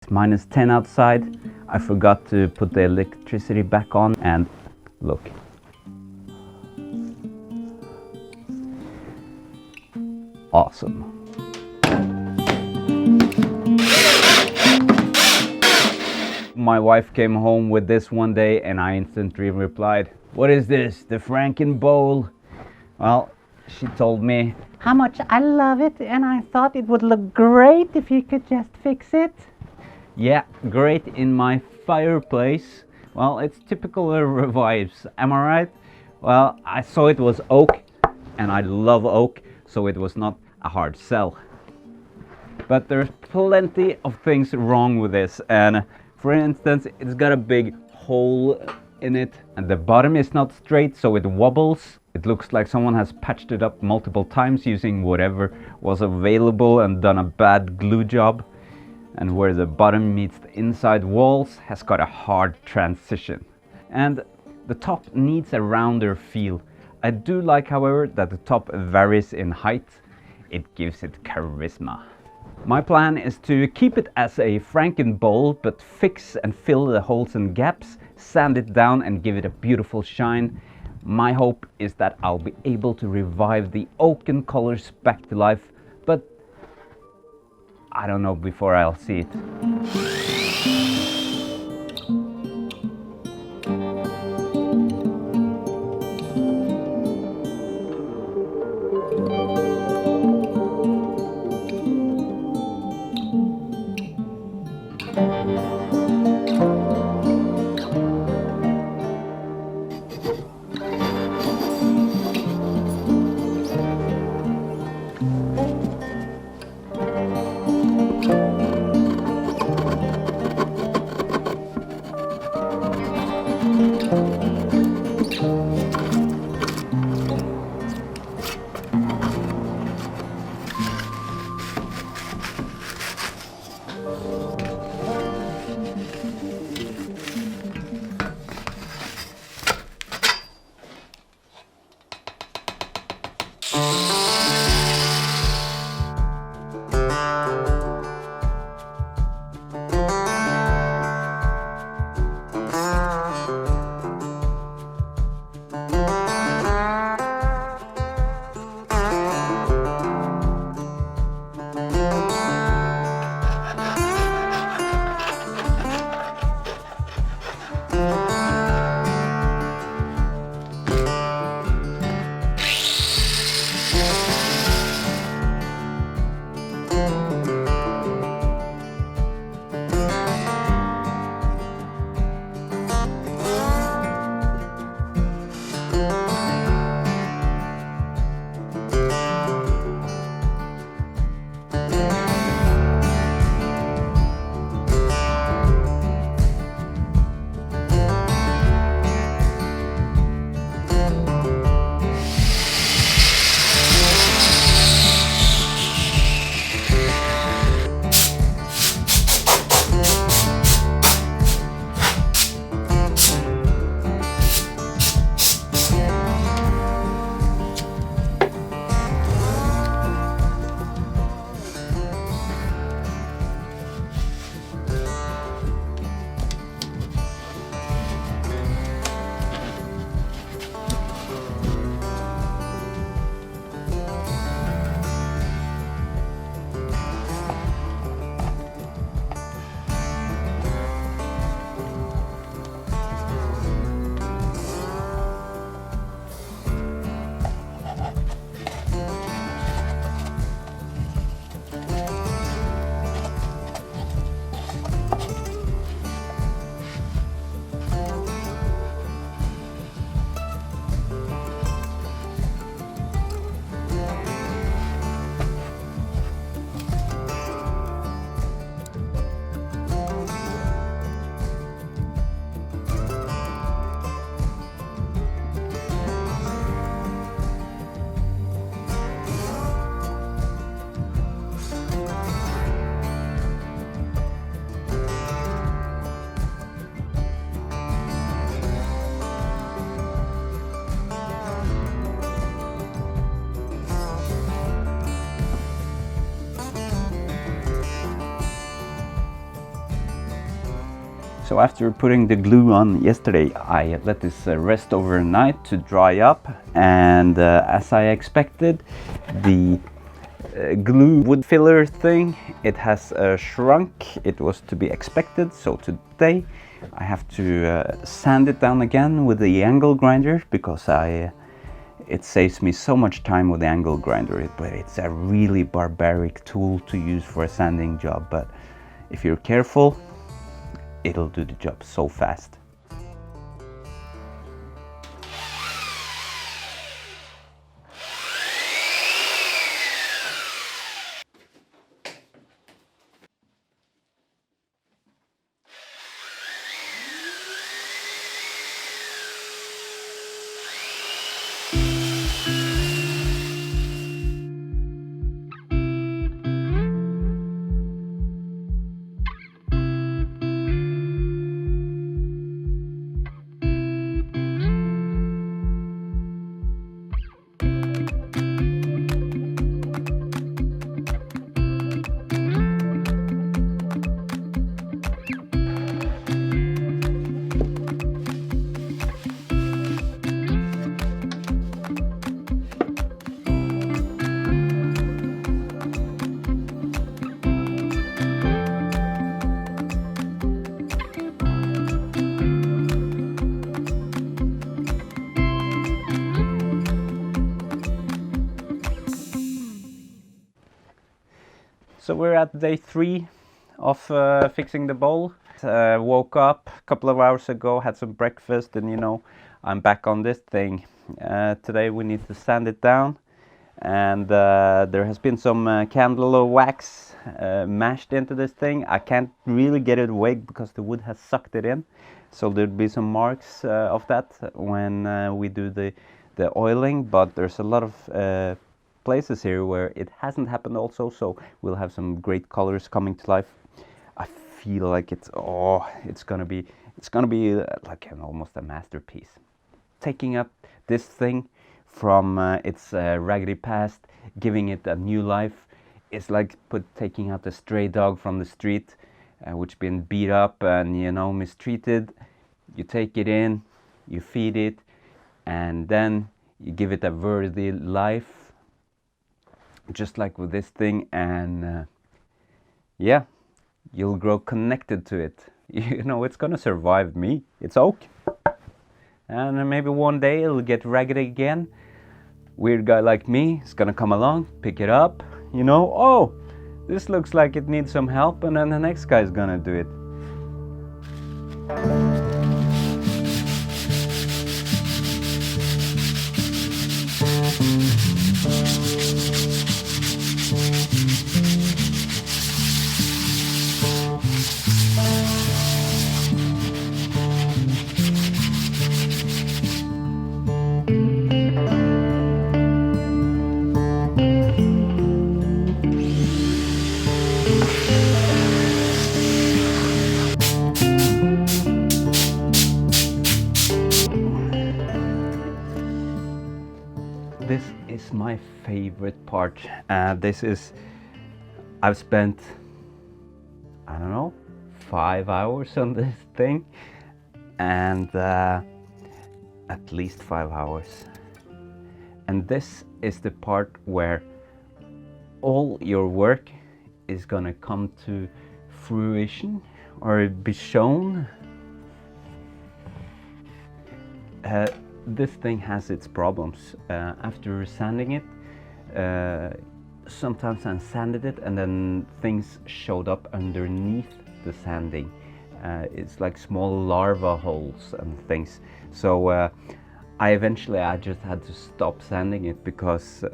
It's -10 outside. I forgot to put the electricity back on, and look. Awesome. My wife came home with this one day and I instantly replied, "What is this, the FrankenBowl?" Well, she told me how much I love it and I thought it would look great if you could just fix it. Yeah, great in my fireplace. Well, it's typical revives, am I right? Well, I saw it was oak and I love oak, so it was not a hard sell. But there's plenty of things wrong with this, and for instance, it's got a big hole in it and the bottom is not straight, so it wobbles. It looks like someone has patched it up multiple times using whatever was available and done a bad glue job. And where the bottom meets the inside walls has got a hard transition. And the top needs a rounder feel. I do like, however, that the top varies in height. It gives it charisma. My plan is to keep it as a FrankenBowl, but fix and fill the holes and gaps, sand it down and give it a beautiful shine. My hope is that I'll be able to revive the oaken colors back to life, but I don't know before I'll see it. So after putting the glue on yesterday, I let this rest overnight to dry up, and as I expected, the glue wood filler thing, it has shrunk. It was to be expected. So today I have to sand it down again with the angle grinder, because it saves me so much time with the angle grinder, but it's a really barbaric tool to use for a sanding job. But if you're careful, it'll do the job so fast. So we're at day 3 of fixing the bowl. Woke up a couple of hours ago, had some breakfast, and you know, I'm back on this thing. Today we need to sand it down, and there has been some candlewax mashed into this thing. I can't really get it away because the wood has sucked it in, so there'll be some marks of that when we do the oiling, but there's a lot of places here where it hasn't happened also, so we'll have some great colors coming to life. I feel like it's gonna be like almost a masterpiece. Taking up this thing from its raggedy past, giving it a new life, is like taking out a stray dog from the street, which been beat up and, you know, mistreated. You take it in, you feed it, and then you give it a worthy life, just like with this thing, and yeah, you'll grow connected to it. You know, it's gonna survive me. It's oak, and maybe one day it'll get raggedy again. Weird guy like me is gonna come along, pick it up, you know, oh, this looks like it needs some help, and then the next guy's gonna do it. This is my favorite part. I've spent, I don't know, 5 hours on this thing, and at least 5 hours. And this is the part where all your work is gonna come to fruition or be shown. This thing has its problems. After sanding it, sometimes I sanded it and then things showed up underneath the sanding. It's like small larva holes and things. So I just had to stop sanding it because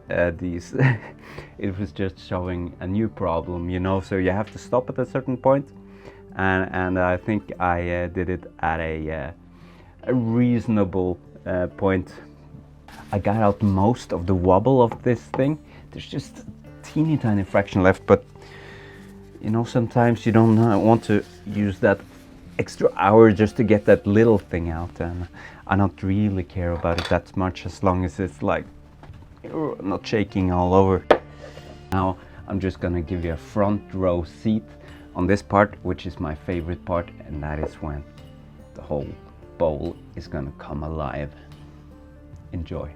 it was just showing a new problem, you know. So you have to stop at a certain point, and I think I did it at a reasonable point. I got out most of the wobble of this thing. There's just a teeny tiny fraction left, but you know, sometimes you don't want to use that extra hour just to get that little thing out, and I don't really care about it that much as long as it's like not shaking all over. Now I'm just gonna give you a front row seat on this part, which is my favorite part, and that is when the whole bowl is gonna come alive. Enjoy.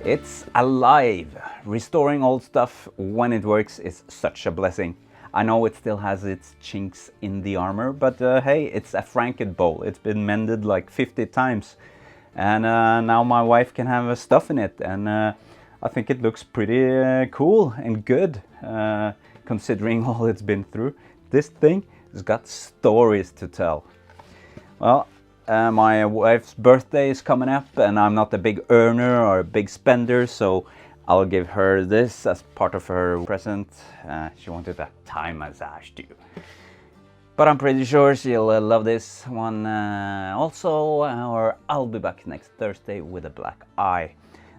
It's alive! Restoring old stuff when it works is such a blessing. I know it still has its chinks in the armor, but hey, it's a FrankenBowl. It's been mended like 50 times. And now my wife can have stuff in it. And I think it looks pretty cool and good, considering all it's been through. This thing has got stories to tell. Well, my wife's birthday is coming up, and I'm not a big earner or a big spender, so I'll give her this as part of her present. She wanted a Thai massage too. But I'm pretty sure she'll love this one also, or I'll be back next Thursday with a black eye.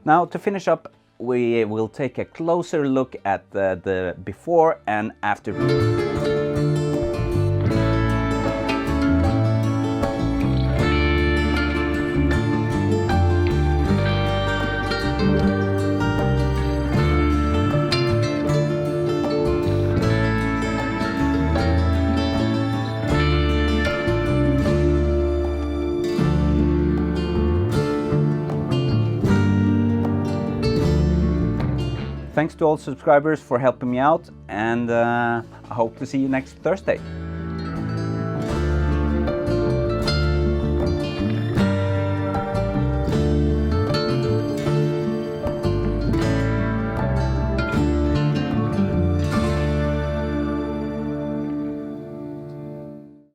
Now, to finish up, we will take a closer look at the before and after. Thanks to all subscribers for helping me out, and I hope to see you next Thursday.